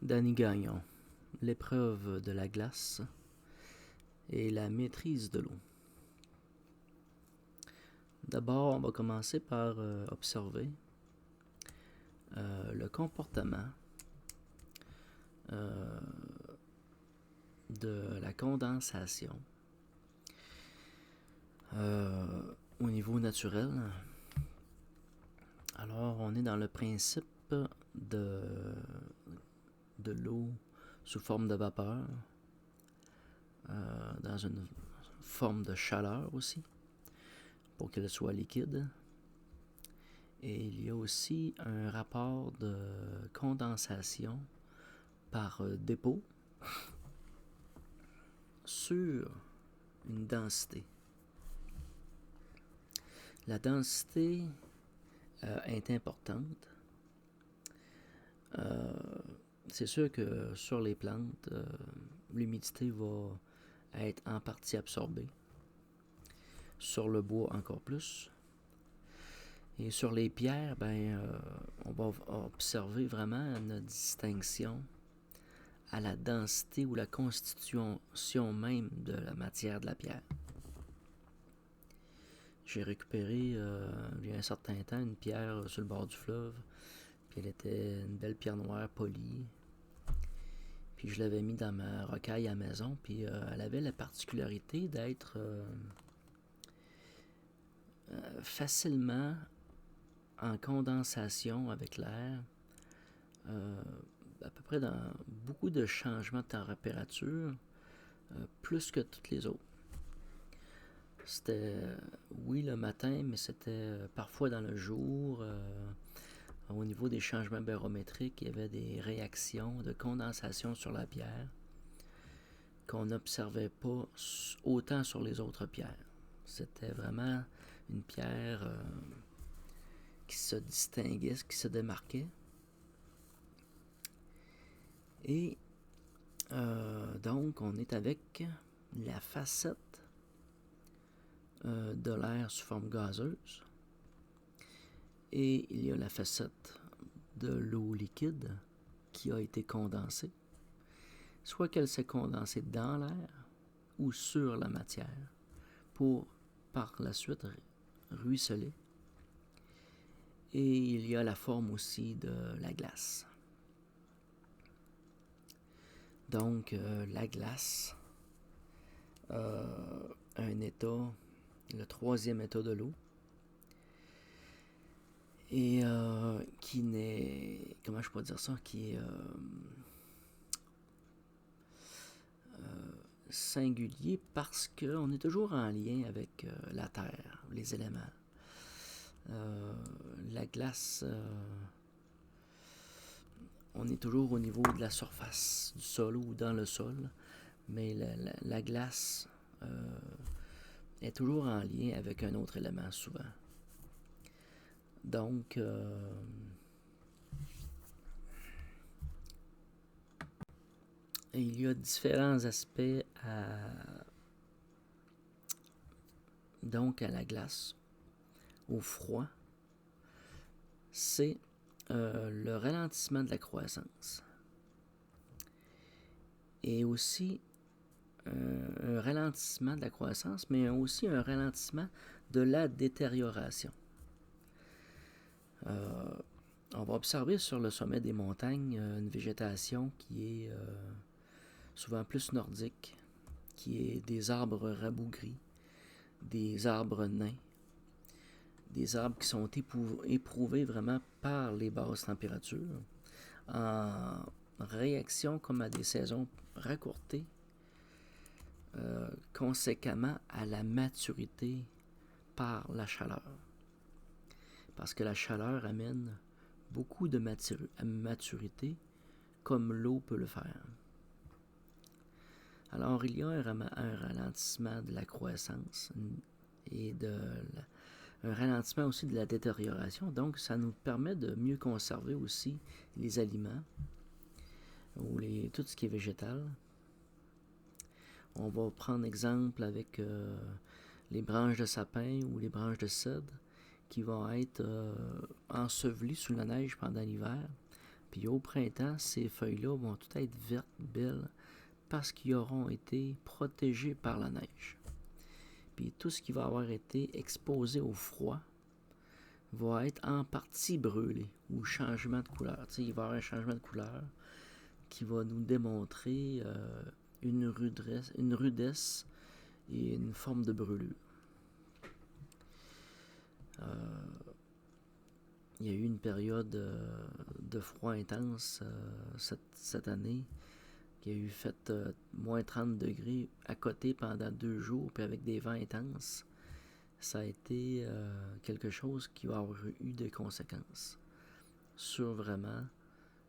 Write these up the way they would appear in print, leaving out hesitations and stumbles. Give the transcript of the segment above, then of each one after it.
Danny Gagnon, l'épreuve de la glace et la maîtrise de l'eau. D'abord, on va commencer par observer le comportement de la condensation au niveau naturel. Alors, on est dans le principe de l'eau sous forme de vapeur, dans une forme de chaleur aussi, pour qu'elle soit liquide. Et il y a aussi un rapport de condensation par dépôt sur une densité. La densité est importante. C'est sûr que sur les plantes, l'humidité va être en partie absorbée. Sur le bois, encore plus. Et sur les pierres, on va observer vraiment une distinction à la densité ou la constitution même de la matière de la pierre. J'ai récupéré il y a un certain temps une pierre sur le bord du fleuve, puis elle était une belle pierre noire polie. Puis je l'avais mis dans ma rocaille à la maison, puis elle avait la particularité d'être facilement en condensation avec l'air, à peu près dans beaucoup de changements de température, plus que toutes les autres. C'était, oui, le matin, mais c'était parfois dans le jour. Au niveau des changements barométriques, il y avait des réactions de condensation sur la pierre qu'on n'observait pas autant sur les autres pierres. C'était vraiment une pierre qui se distinguait, qui se démarquait. Et donc, on est avec la facette de l'air sous forme gazeuse. Et il y a la facette de l'eau liquide qui a été condensée. Soit qu'elle s'est condensée dans l'air ou sur la matière pour par la suite ruisseler. Et il y a la forme aussi de la glace. Donc, la glace a un état, le troisième état de l'eau, et qui n'est, comment je peux dire ça, qui est singulier parce qu'on est toujours en lien avec la terre, les éléments. La glace, on est toujours au niveau de la surface du sol ou dans le sol, mais la glace est toujours en lien avec un autre élément souvent. Donc, il y a différents aspects donc à la glace, au froid. C'est le ralentissement de la croissance. Et aussi un ralentissement de la croissance, mais aussi un ralentissement de la détérioration. On va observer sur le sommet des montagnes une végétation qui est souvent plus nordique, qui est des arbres rabougris, des arbres nains, des arbres qui sont éprouvés vraiment par les basses températures, en réaction comme à des saisons raccourcies, conséquemment à la maturité par la chaleur. Parce que la chaleur amène beaucoup de maturité, comme l'eau peut le faire. Alors, il y a un ralentissement de la croissance et un ralentissement aussi de la détérioration. Donc, ça nous permet de mieux conserver aussi les aliments ou tout ce qui est végétal. On va prendre exemple avec les branches de sapin ou les branches de cèdre qui vont être ensevelies sous la neige pendant l'hiver Puis au printemps, ces feuilles-là vont toutes être vertes, belles, parce qu'ils auront été protégés par la neige. Puis tout ce qui va avoir été exposé au froid va être en partie brûlé ou changement de couleur. Tu sais, il va y avoir un changement de couleur qui va nous démontrer une rudesse et une forme de brûlure. Il y a eu une période de froid intense cette année qui a eu fait moins 30 degrés à côté pendant 2 jours, puis avec des vents intenses. Ça a été quelque chose qui va avoir eu des conséquences sur vraiment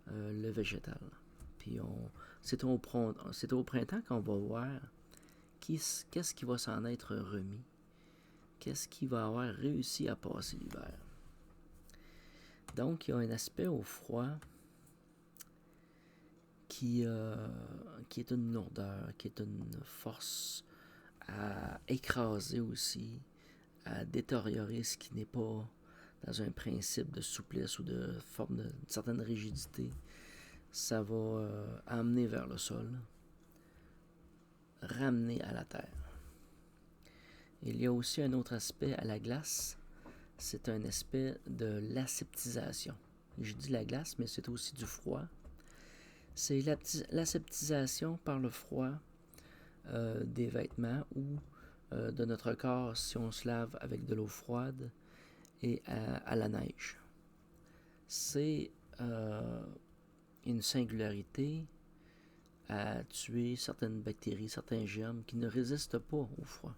le végétal. Puis c'est au printemps qu'on va voir qu'est-ce qui va s'en être remis, qu'est-ce qui va avoir réussi à passer l'hiver. Donc, il y a un aspect au froid qui est une lourdeur, qui est une force à écraser aussi, à détériorer ce qui n'est pas dans un principe de souplesse ou de forme d'une certaine rigidité. Ça va amener vers le sol, ramener à la terre. Il y a aussi un autre aspect à la glace, c'est un aspect de l'aseptisation. Je dis la glace, mais c'est aussi du froid. C'est l'aseptisation par le froid des vêtements ou de notre corps si on se lave avec de l'eau froide et à la neige. C'est une singularité à tuer certaines bactéries, certains germes qui ne résistent pas au froid.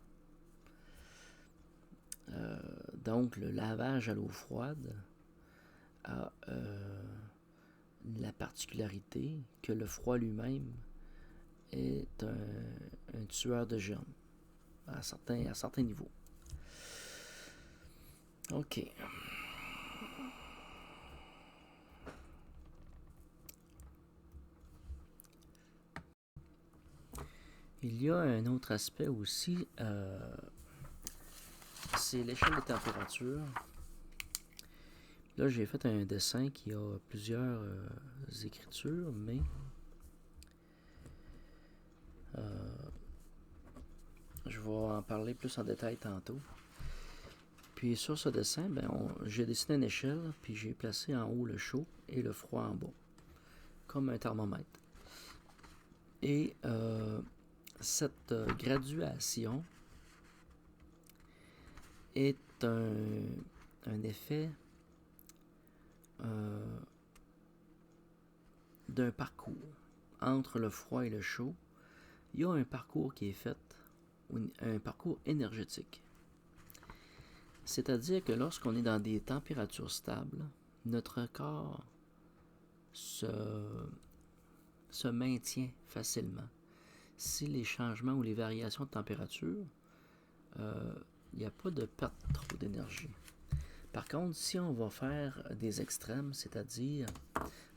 Donc, le lavage à l'eau froide a la particularité que le froid lui-même est un tueur de germes à certains niveaux. OK. Il y a un autre aspect aussi, c'est l'échelle de température. Là, j'ai fait un dessin qui a plusieurs écritures, mais je vais en parler plus en détail tantôt. Puis sur ce dessin, j'ai dessiné une échelle, puis j'ai placé en haut le chaud et le froid en bas, comme un thermomètre. Et cette graduation est un effet d'un parcours entre le froid et le chaud. Il y a un parcours qui est fait, un parcours énergétique. C'est-à-dire que lorsqu'on est dans des températures stables, notre corps se maintient facilement. Si les changements ou les variations de température, il n'y a pas de perte trop d'énergie. Par contre, si on va faire des extrêmes, c'est-à-dire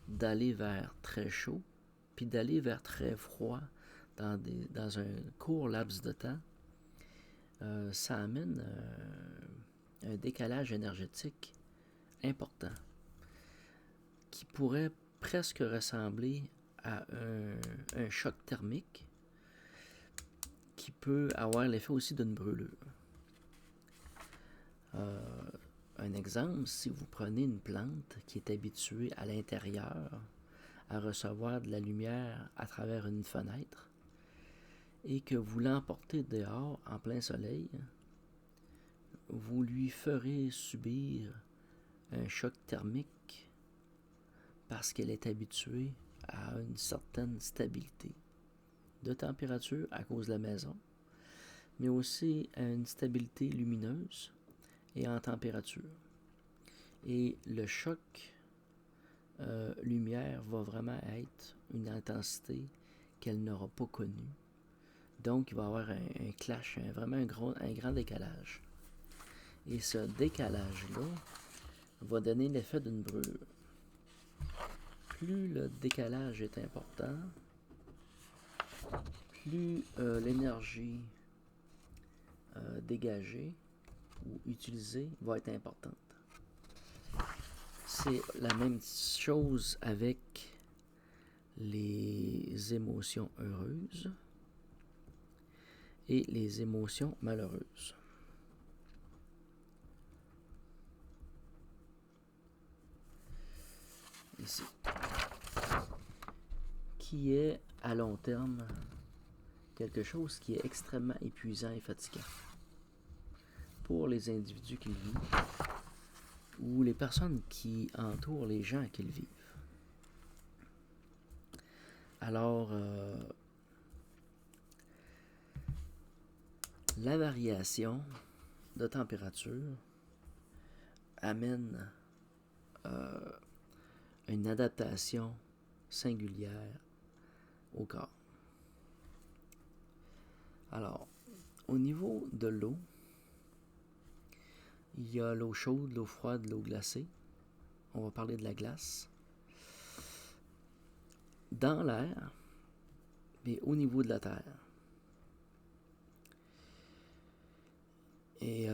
d'aller vers très chaud, puis d'aller vers très froid dans un court laps de temps, ça amène un décalage énergétique important qui pourrait presque ressembler à un choc thermique qui peut avoir l'effet aussi d'une brûlure. Un exemple, si vous prenez une plante qui est habituée à l'intérieur à recevoir de la lumière à travers une fenêtre et que vous l'emportez dehors en plein soleil, vous lui ferez subir un choc thermique parce qu'elle est habituée à une certaine stabilité de température à cause de la maison, mais aussi à une stabilité lumineuse et en température. Et le choc lumière va vraiment être une intensité qu'elle n'aura pas connue. Donc, il va y avoir un clash, vraiment un grand décalage. Et ce décalage-là va donner l'effet d'une brûlure. Plus le décalage est important, plus l'énergie dégagée ou utilisée va être importante. C'est la même chose avec les émotions heureuses et les émotions malheureuses. Ici. Qui est, à long terme, quelque chose qui est extrêmement épuisant et fatigant pour les individus qui le vivent ou les personnes qui entourent les gens qui le vivent. Alors, la variation de température amène une adaptation singulière au corps. Alors, au niveau de l'eau, il y a l'eau chaude, l'eau froide, l'eau glacée. On va parler de la glace. Dans l'air, mais au niveau de la terre. Et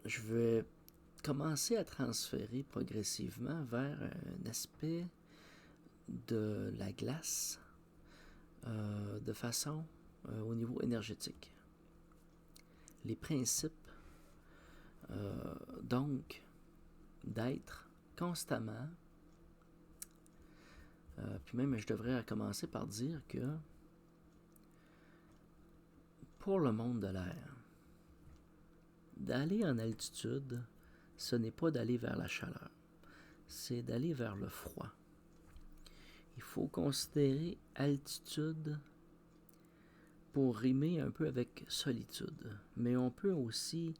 je vais commencer à transférer progressivement vers un aspect de la glace de façon au niveau énergétique. Les principes donc d'être constamment, puis même je devrais commencer par dire que pour le monde de l'air, d'aller en altitude, ce n'est pas d'aller vers la chaleur, c'est d'aller vers le froid. Il faut considérer altitude pour rimer un peu avec solitude, mais on peut aussi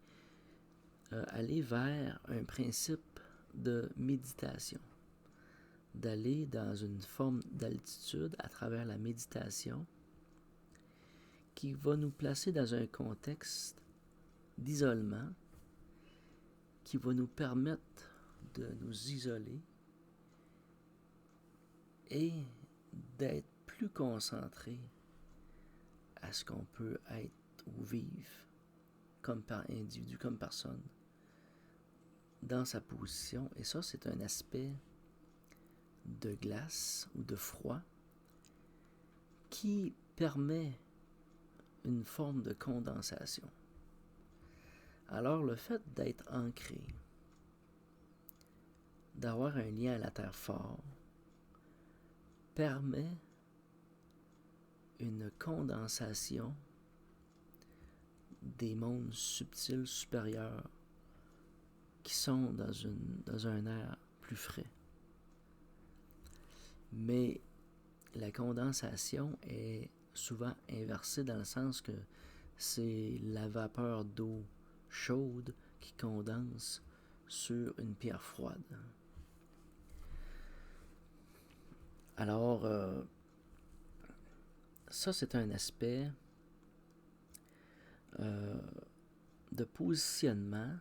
aller vers un principe de méditation, d'aller dans une forme d'altitude à travers la méditation qui va nous placer dans un contexte d'isolement qui va nous permettre de nous isoler et d'être plus concentré à ce qu'on peut être ou vivre comme par individu, comme personne dans sa position. Et ça, c'est un aspect de glace ou de froid qui permet une forme de condensation. Alors, le fait d'être ancré, d'avoir un lien à la terre fort, permet une condensation des mondes subtils supérieurs qui sont dans un air plus frais. Mais la condensation est souvent inversée dans le sens que c'est la vapeur d'eau chaude qui condense sur une pierre froide. Alors, ça c'est un aspect de positionnement.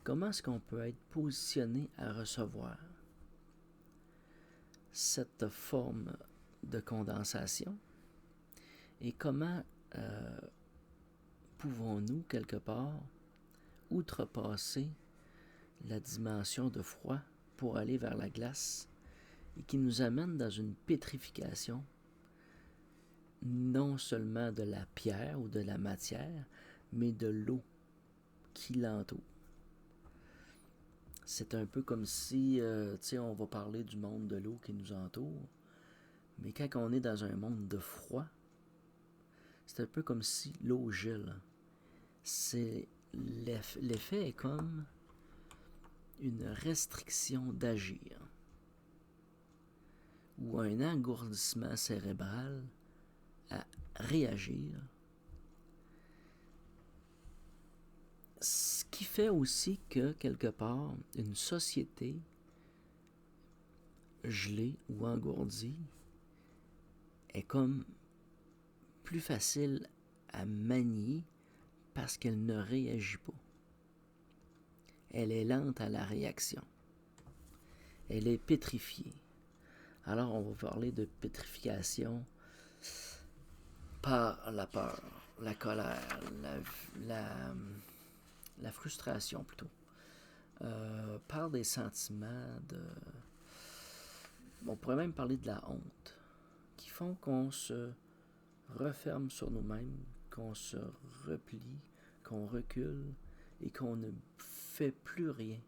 Comment est-ce qu'on peut être positionné à recevoir cette forme de condensation et comment pouvons-nous quelque part outrepasser la dimension de froid pour aller vers la glace et qui nous amène dans une pétrification non seulement de la pierre ou de la matière, mais de l'eau qui l'entoure. C'est un peu comme si, on va parler du monde de l'eau qui nous entoure, mais quand on est dans un monde de froid, c'est un peu comme si l'eau gèle. L'effet est comme une restriction d'agir ou un engourdissement cérébral à réagir. Ce qui fait aussi que, quelque part, une société gelée ou engourdie est comme plus facile à manier parce qu'elle ne réagit pas. Elle est lente à la réaction. Elle est pétrifiée. Alors, on va parler de pétrification par la peur, la colère, la frustration plutôt. par des sentiments on pourrait même parler de la honte, qui font qu'on se referme sur nous-mêmes, qu'on se replie, qu'on recule et qu'on ne fait plus rien,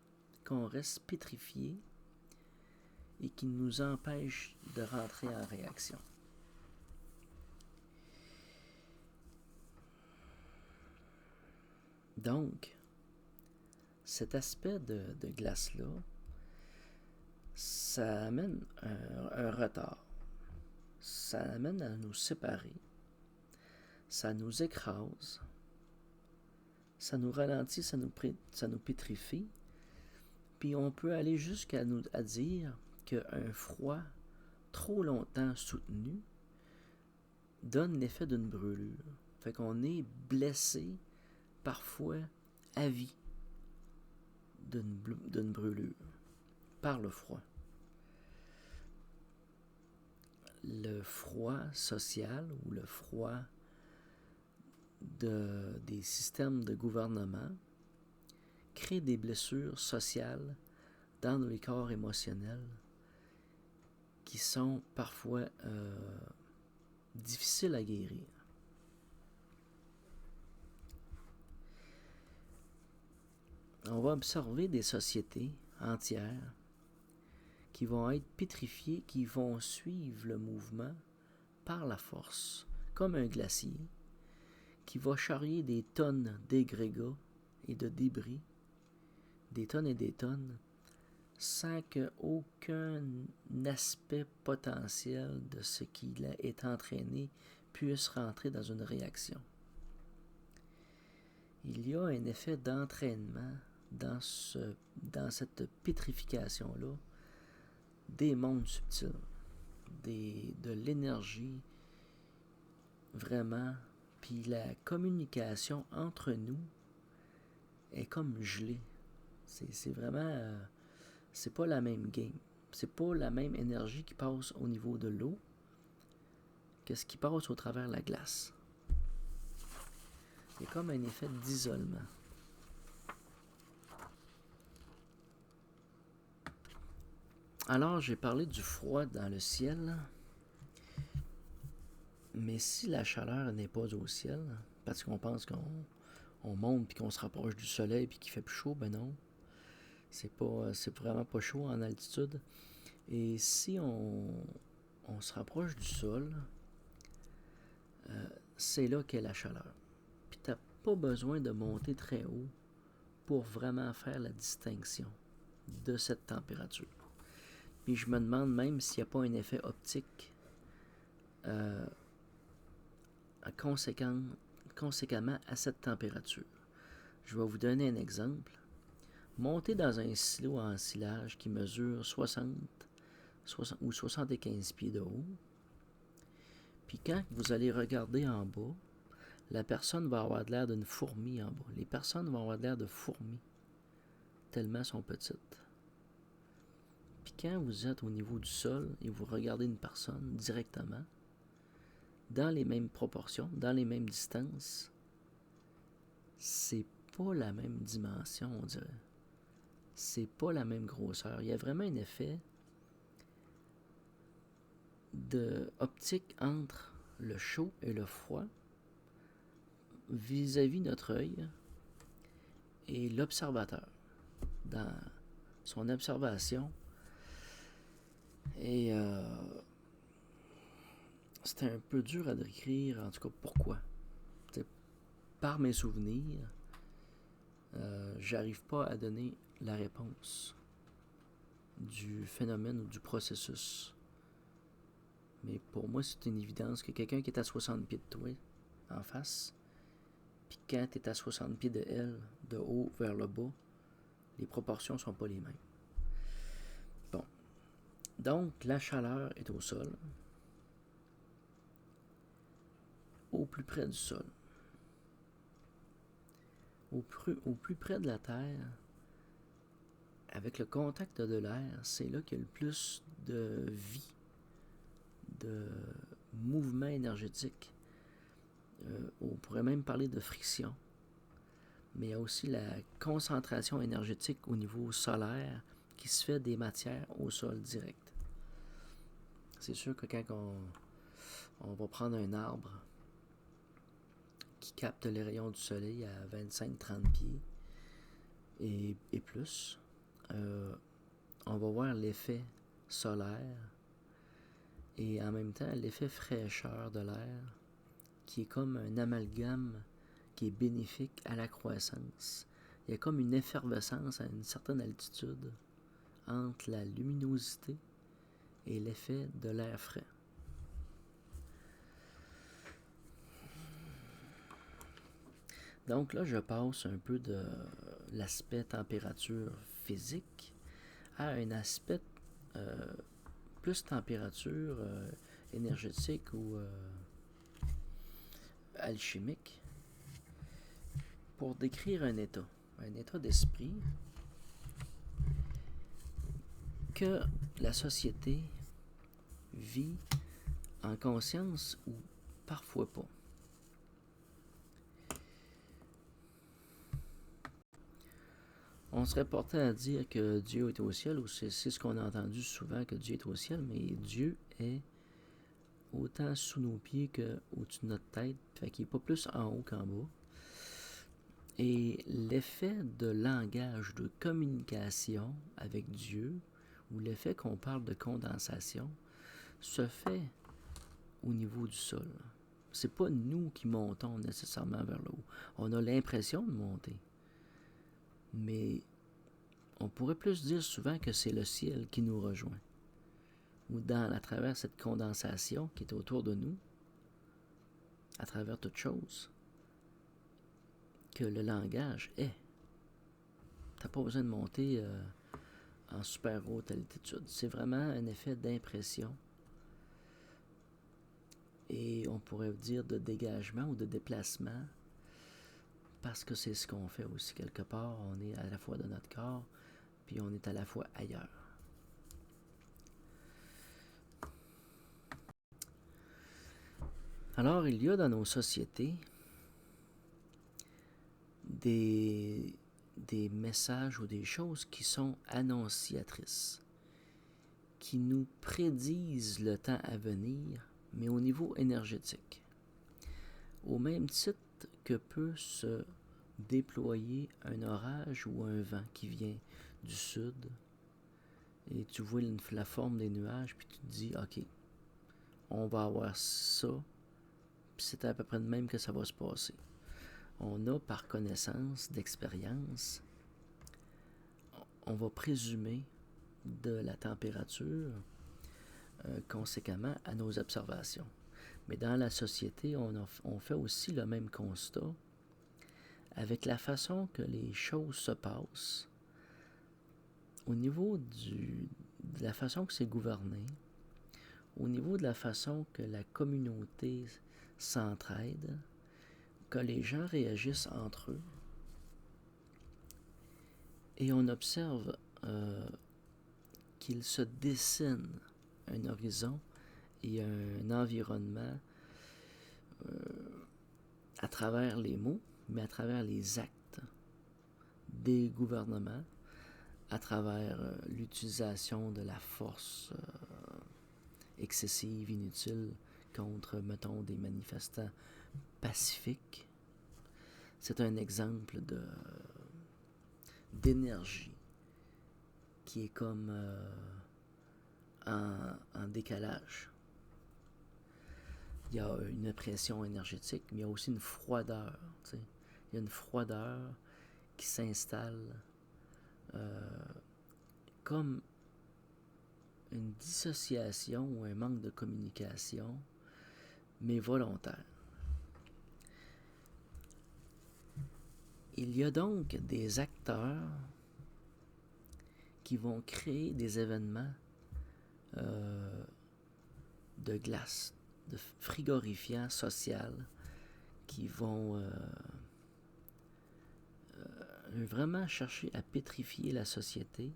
qu'on reste pétrifié et qui nous empêche de rentrer en réaction. Donc, cet aspect de glace-là, ça amène un retard. Ça amène à nous séparer. Ça nous écrase. Ça nous ralentit, ça nous pétrifie. Puis on peut aller jusqu'à à dire qu'un froid trop longtemps soutenu donne l'effet d'une brûlure. Fait qu'on est blessé, parfois à vie, d'une brûlure par le froid. Le froid social ou le froid des systèmes de gouvernement crée des blessures sociales dans les corps émotionnels qui sont parfois difficiles à guérir. On va observer des sociétés entières qui vont être pétrifiées, qui vont suivre le mouvement par la force, comme un glacier, qui va charrier des tonnes d'agrégats et de débris, des tonnes et des tonnes, sans qu'aucun aspect potentiel de ce qui est entraîné puisse rentrer dans une réaction. Il y a un effet d'entraînement dans cette pétrification-là des mondes subtils, de l'énergie, vraiment, puis la communication entre nous est comme gelée. C'est vraiment, c'est pas la même game. C'est pas la même énergie qui passe au niveau de l'eau que ce qui passe au travers de la glace. Il y a comme un effet d'isolement. Alors, j'ai parlé du froid dans le ciel, mais si la chaleur n'est pas au ciel, parce qu'on pense qu'on monte puis qu'on se rapproche du soleil puis qu'il fait plus chaud, ben non. C'est vraiment pas chaud en altitude. Et si on se rapproche du sol, c'est là qu'est la chaleur. Puis t'as pas besoin de monter très haut pour vraiment faire la distinction de cette température. Puis je me demande même s'il n'y a pas un effet optique conséquemment à cette température. Je vais vous donner un exemple. Montez dans un silo en silage qui mesure 60 ou 75 pieds de haut. Puis quand vous allez regarder en bas, la personne va avoir l'air d'une fourmi en bas. Les personnes vont avoir l'air de fourmis, tellement sont petites. Puis quand vous êtes au niveau du sol et vous regardez une personne directement, dans les mêmes proportions, dans les mêmes distances, c'est pas la même dimension, on dirait. C'est pas la même grosseur. Il y a vraiment un effet de optique entre le chaud et le froid vis-à-vis notre œil et l'observateur dans son observation. Et c'était un peu dur à décrire, en tout cas pourquoi. Par mes souvenirs, j'arrive pas à donner la réponse du phénomène ou du processus. Mais pour moi, c'est une évidence que quelqu'un qui est à 60 pieds de toi, en face, puis quand tu es à 60 pieds de elle, de haut vers le bas, les proportions sont pas les mêmes. Bon. Donc, la chaleur est au sol, au plus près du sol. Au plus près de la Terre, avec le contact de l'air, c'est là qu'il y a le plus de vie, de mouvement énergétique. On pourrait même parler de friction. mais il y a aussi la concentration énergétique au niveau solaire qui se fait des matières au sol direct. C'est sûr que quand on va prendre un arbre qui capte les rayons du soleil à 25-30 pieds et plus, on va voir l'effet solaire et en même temps l'effet fraîcheur de l'air qui est comme un amalgame qui est bénéfique à la croissance. Il y a comme une effervescence à une certaine altitude entre la luminosité et l'effet de l'air frais. Donc là, je passe un peu de l'aspect température physique à un aspect plus température énergétique ou alchimique pour décrire un état d'esprit que la société vit en conscience ou parfois pas. On serait porté à dire que Dieu est au ciel, ou c'est ce qu'on a entendu souvent, que Dieu est au ciel, mais Dieu est autant sous nos pieds qu'au-dessus de notre tête, fait qu'il n'est pas plus en haut qu'en bas. Et l'effet de langage, de communication avec Dieu, ou l'effet qu'on parle de condensation, se fait au niveau du sol. C'est pas nous qui montons nécessairement vers le haut. On a l'impression de monter. Mais on pourrait plus dire souvent que c'est le ciel qui nous rejoint. Ou à travers cette condensation qui est autour de nous, à travers toute chose, que le langage est. T'as pas besoin de monter en super haute altitude. C'est vraiment un effet d'impression. Et on pourrait dire de dégagement ou de déplacement, parce que c'est ce qu'on fait aussi quelque part. On est à la fois dans notre corps, puis on est à la fois ailleurs. Alors, il y a dans nos sociétés des messages ou des choses qui sont annonciatrices, qui nous prédisent le temps à venir, mais au niveau énergétique. Au même titre que peut se déployer un orage ou un vent qui vient du sud, et tu vois la forme des nuages, puis tu te dis, OK, on va avoir ça, puis c'est à peu près de même que ça va se passer. On a, par connaissance, d'expérience, on va présumer de la température conséquemment à nos observations. Mais dans la société, on fait aussi le même constat avec la façon que les choses se passent, au niveau de la façon que c'est gouverné, au niveau de la façon que la communauté s'entraide, que les gens réagissent entre eux. Et on observe qu'il se dessine un horizon et un environnement à travers les mots, mais à travers les actes des gouvernements, à travers l'utilisation de la force excessive, inutile, contre, mettons, des manifestants pacifique. C'est un exemple d'énergie qui est comme en décalage. Il y a une pression énergétique, mais il y a aussi une froideur. Il y a une froideur qui s'installe comme une dissociation ou un manque de communication, mais volontaire. Il y a donc des acteurs qui vont créer des événements de glace, de frigorifiants social, qui vont vraiment chercher à pétrifier la société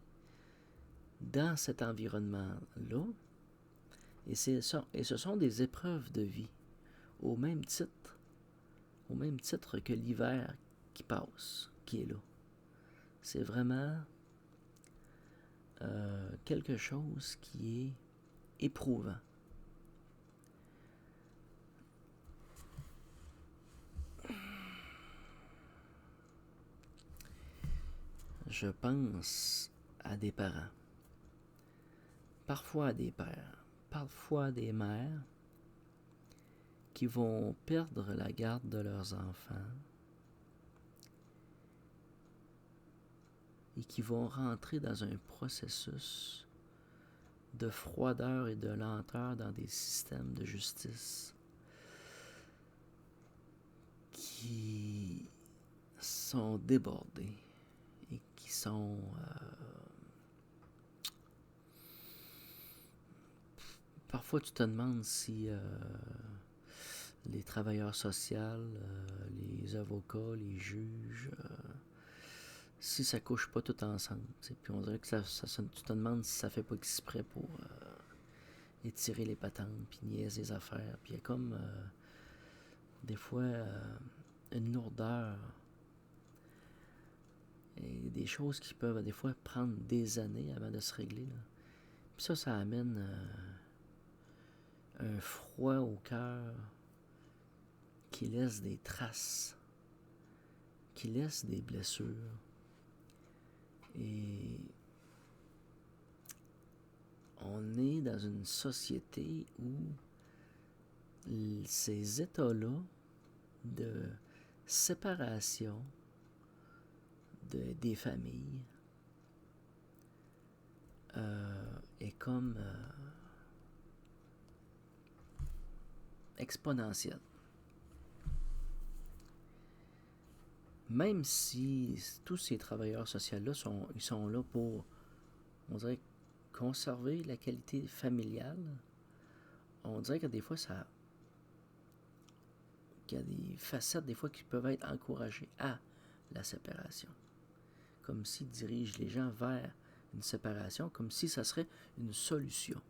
dans cet environnement-là. Et ce sont des épreuves de vie, au même titre que l'hiver qui passe. qui est là. C'est vraiment quelque chose qui est éprouvant. Je pense à des parents, parfois à des pères, parfois à des mères qui vont perdre la garde de leurs enfants et qui vont rentrer dans un processus de froideur et de lenteur dans des systèmes de justice qui sont débordés et qui sont parfois tu te demandes si les travailleurs sociaux, les avocats, les juges, si ça couche pas tout ensemble. Puis on dirait que tu te demandes si ça fait pas exprès pour étirer les patentes, puis niaiser les affaires. Puis il y a comme des fois une lourdeur et des choses qui peuvent des fois prendre des années avant de se régler. Là. Puis ça amène un froid au cœur qui laisse des traces, qui laisse des blessures. Et on est dans une société où ces états-là de séparation des familles est comme exponentielle. Même si tous ces travailleurs sociaux-là sont là pour, on dirait, conserver la qualité familiale, on dirait que des fois, qu'il y a des facettes, des fois, qui peuvent être encouragées à la séparation. Comme s'ils dirigent les gens vers une séparation, comme si ça serait une solution.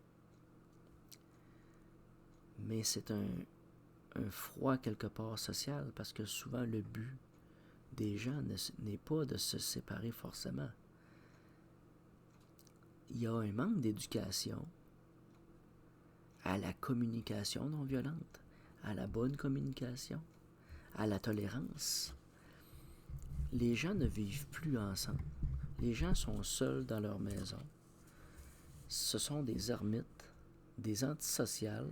Mais c'est un froid quelque part social, parce que souvent le but des gens n'est pas de se séparer forcément. Il y a un manque d'éducation à la communication non violente, à la bonne communication, à la tolérance. Les gens ne vivent plus ensemble. Les gens sont seuls dans leur maison. Ce sont des ermites, des antisociales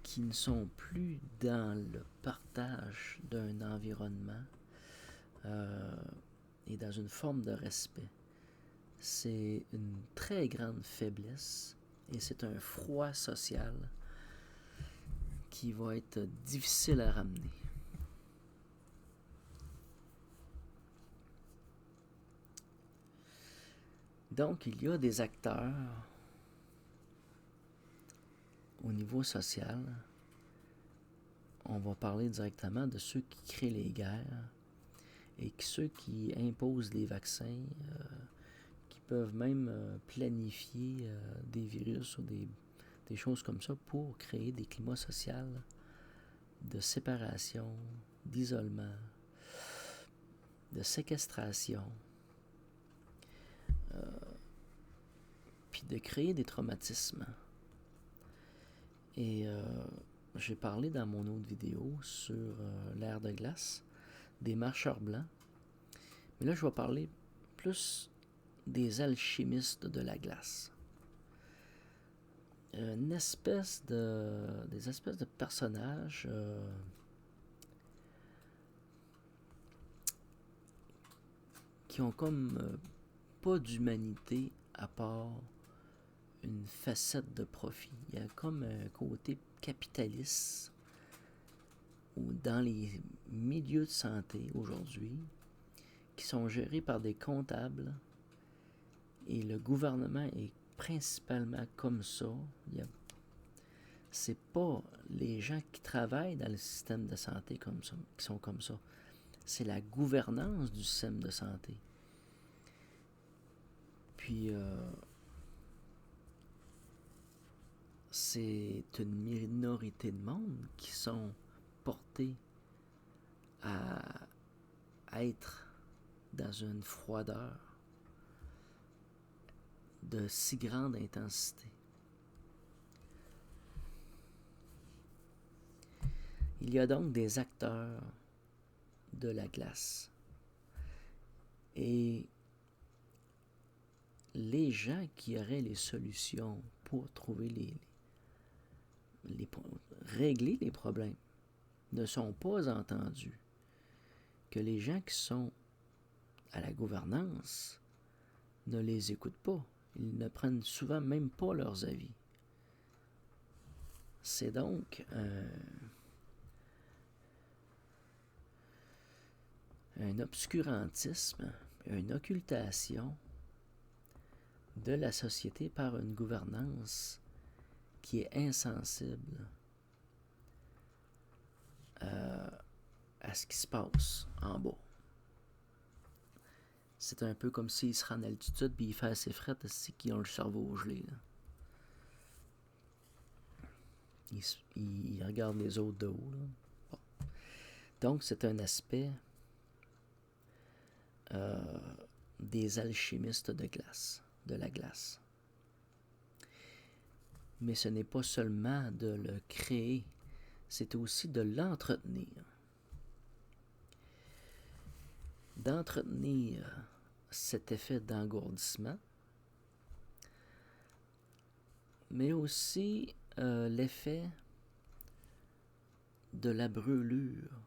qui ne sont plus dans le partage d'un environnement et dans une forme de respect. C'est une très grande faiblesse et c'est un froid social qui va être difficile à ramener. Donc, il y a des acteurs au niveau social. On va parler directement de ceux qui créent les guerres et ceux qui imposent les vaccins, qui peuvent même planifier des virus ou des choses comme ça pour créer des climats sociaux de séparation, d'isolement, de séquestration, puis de créer des traumatismes. Et j'ai parlé dans mon autre vidéo sur l'ère de glace, des marcheurs blancs. Mais là, je vais parler plus des alchimistes de la glace. Des espèces de personnages qui ont comme pas d'humanité à part une facette de profit. Il y a comme un côté capitaliste ou dans les milieux de santé aujourd'hui qui sont gérés par des comptables et le gouvernement est principalement comme ça. C'est pas les gens qui travaillent dans le système de santé comme ça, qui sont comme ça. C'est la gouvernance du système de santé. Puis c'est une minorité de monde qui sont portés à être dans une froideur de si grande intensité. Il y a donc des acteurs de la glace. Et les gens qui auraient les solutions pour trouver régler les problèmes ne sont pas entendus. Que les gens qui sont à la gouvernance ne les écoutent pas. Ils ne prennent souvent même pas leurs avis. C'est donc un obscurantisme, une occultation de la société par une gouvernance qui est insensible à ce qui se passe en bas. C'est un peu comme s'il serait en altitude puis il fait assez fret, c'est qu'ils ont le cerveau gelé. Là. Ils regardent les autres de haut. Là. Bon. Donc, c'est un aspect des alchimistes de la glace. Mais ce n'est pas seulement de le créer, c'est aussi de l'entretenir. D'entretenir cet effet d'engourdissement, mais aussi l'effet de la brûlure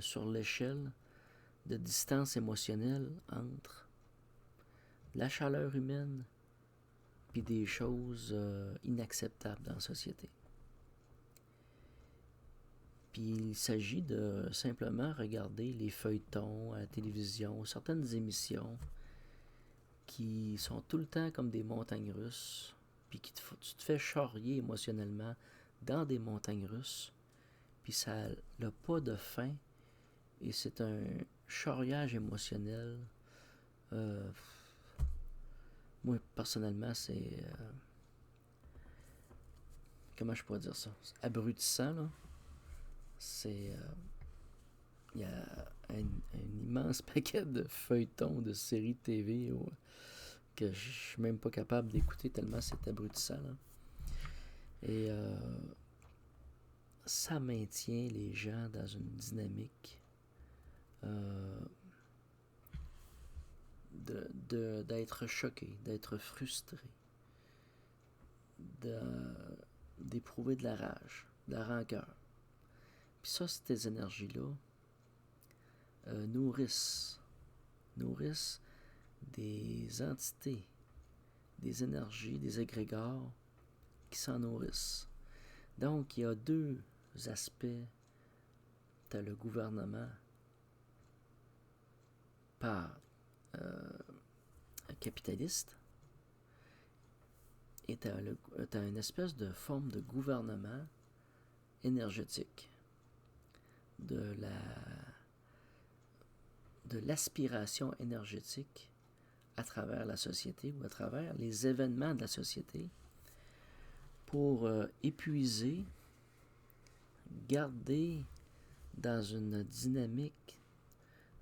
sur l'échelle de distance émotionnelle entre la chaleur humaine et des choses inacceptables dans la société. Puis il s'agit de simplement regarder les feuilletons à la télévision, certaines émissions qui sont tout le temps comme des montagnes russes, puis tu te fais charrier émotionnellement dans des montagnes russes, puis ça n'a pas de fin, et c'est un charriage émotionnel. Moi, personnellement, c'est... comment je pourrais dire ça? C'est abrutissant, là. C'est... il y a un immense paquet de feuilletons, de séries de TV que je suis même pas capable d'écouter tellement c'est abrutissant. Là. Et ça maintient les gens dans une dynamique d'être choqués, d'être frustrés, d'éprouver de la rage, de la rancœur. Puis ça, ces énergies-là nourrissent des entités, des énergies, des égrégores qui s'en nourrissent. Donc, il y a deux aspects. Tu as le gouvernement par capitaliste et tu as une espèce de forme de gouvernement énergétique de l'aspiration énergétique à travers la société ou à travers les événements de la société pour épuiser, garder dans une dynamique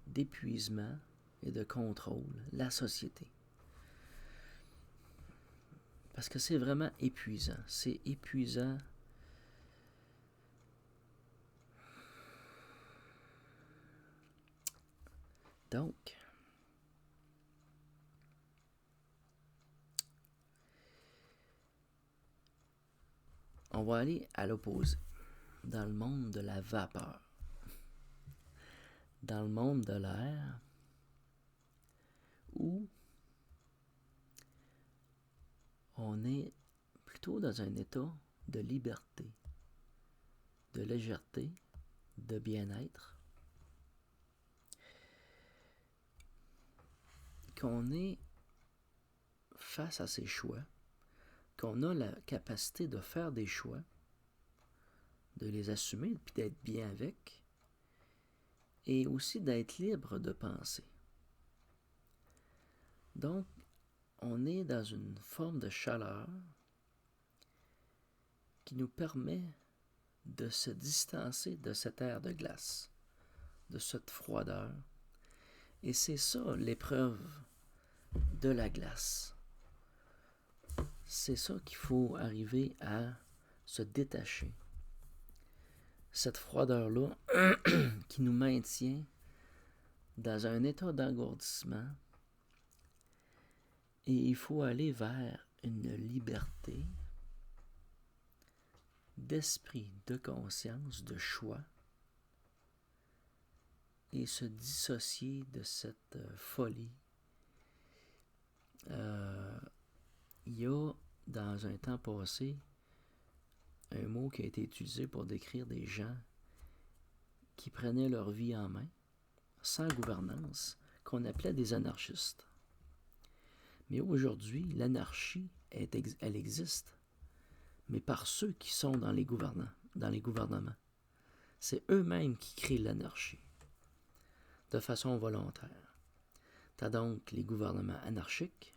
d'épuisement et de contrôle la société. Parce que c'est vraiment épuisant. C'est épuisant. Donc, on va aller à l'opposé, dans le monde de la vapeur, dans le monde de l'air, où on est plutôt dans un état de liberté, de légèreté, de bien-être, qu'on est face à ses choix, qu'on a la capacité de faire des choix, de les assumer, puis d'être bien avec, et aussi d'être libre de penser. Donc, on est dans une forme de chaleur qui nous permet de se distancer de cette ère de glace, de cette froideur. Et c'est ça l'épreuve de la glace. C'est ça qu'il faut arriver à se détacher. Cette froideur-là qui nous maintient dans un état d'engourdissement. Et il faut aller vers une liberté d'esprit, de conscience, de choix, et se dissocier de cette folie. Il y a, dans un temps passé, un mot qui a été utilisé pour décrire des gens qui prenaient leur vie en main, sans gouvernance, qu'on appelait des anarchistes. Mais aujourd'hui, l'anarchie, elle existe, mais par ceux qui sont dans les gouvernements. C'est eux-mêmes qui créent l'anarchie, de façon volontaire. Tu as donc les gouvernements anarchiques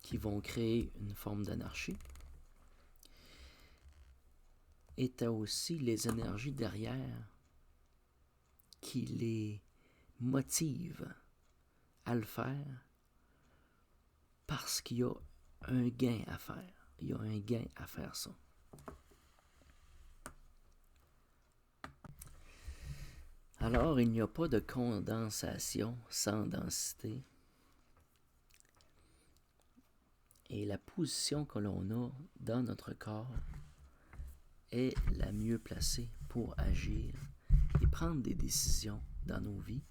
qui vont créer une forme d'anarchie. Et tu as aussi les énergies derrière qui les motivent à le faire parce qu'il y a un gain à faire. Il y a un gain à faire ça. Alors, il n'y a pas de condensation sans densité. Et la position que l'on a dans notre corps est la mieux placée pour agir et prendre des décisions dans nos vies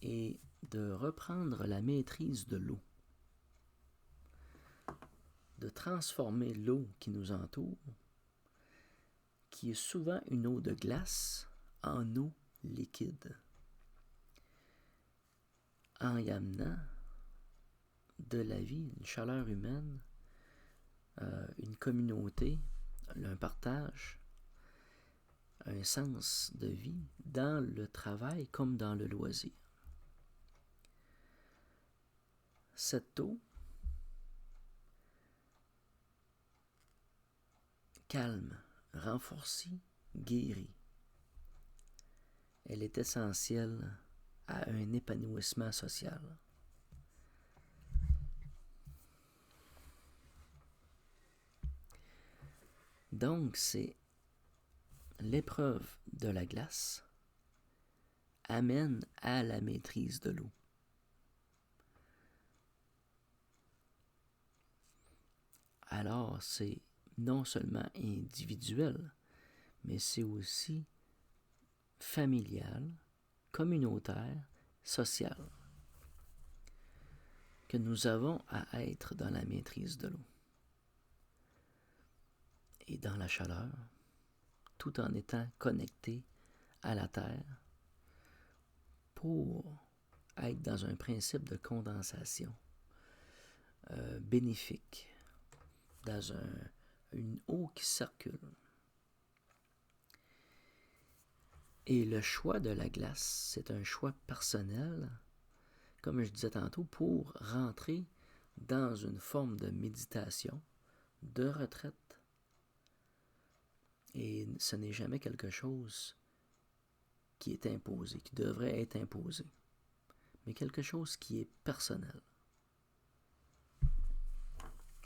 et de reprendre la maîtrise de l'eau, de transformer l'eau qui nous entoure, qui est souvent une eau de glace, en eau liquide, en y amenant de la vie, une chaleur humaine, une communauté, un partage, un sens de vie dans le travail comme dans le loisir. Cette eau calme, renforcie, guérit. Elle est essentielle à un épanouissement social. Donc, c'est l'épreuve de la glace amène à la maîtrise de l'eau. Alors, c'est non seulement individuel, mais c'est aussi familial, communautaire, social, que nous avons à être dans la maîtrise de l'eau et dans la chaleur, tout en étant connecté à la Terre pour être dans un principe de condensation bénéfique, dans une eau qui circule. Et le choix de la glace, c'est un choix personnel, comme je disais tantôt, pour rentrer dans une forme de méditation, de retraite. Et ce n'est jamais quelque chose qui est imposé, qui devrait être imposé, mais quelque chose qui est personnel.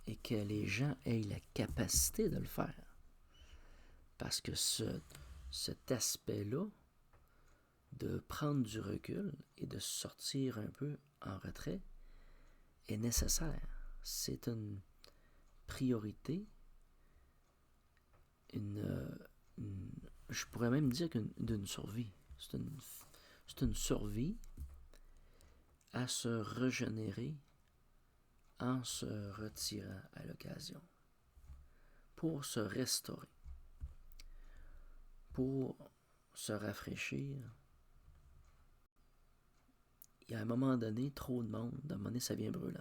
Et que les gens aient la capacité de le faire. Parce que cet aspect-là, de prendre du recul et de sortir un peu en retrait, est nécessaire. C'est une priorité, je pourrais même dire d'une survie. C'est une survie à se régénérer en se retirant à l'occasion, pour se restaurer, pour se rafraîchir. Et à un moment donné, trop de monde, à un moment donné, ça devient brûlant.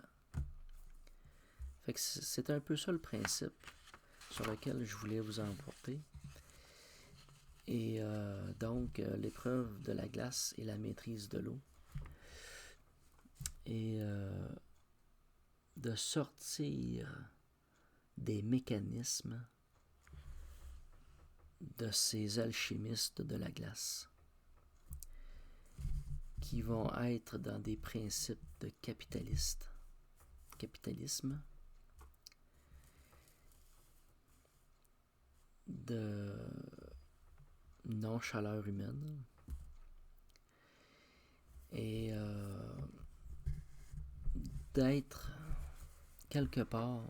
Fait que c'est un peu ça le principe sur lequel je voulais vous emporter. Et donc, l'épreuve de la glace et la maîtrise de l'eau. Et de sortir des mécanismes de ces alchimistes de la glace qui vont être dans des principes de capitalisme, de non-chaleur humaine et d'être quelque part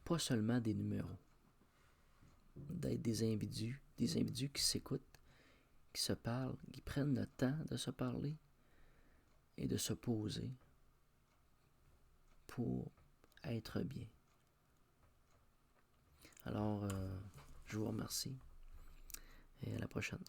pas seulement des numéros, d'être des individus qui s'écoutent, qui se parlent, qui prennent le temps de se parler et de se poser pour être bien. Alors, je vous remercie et à la prochaine.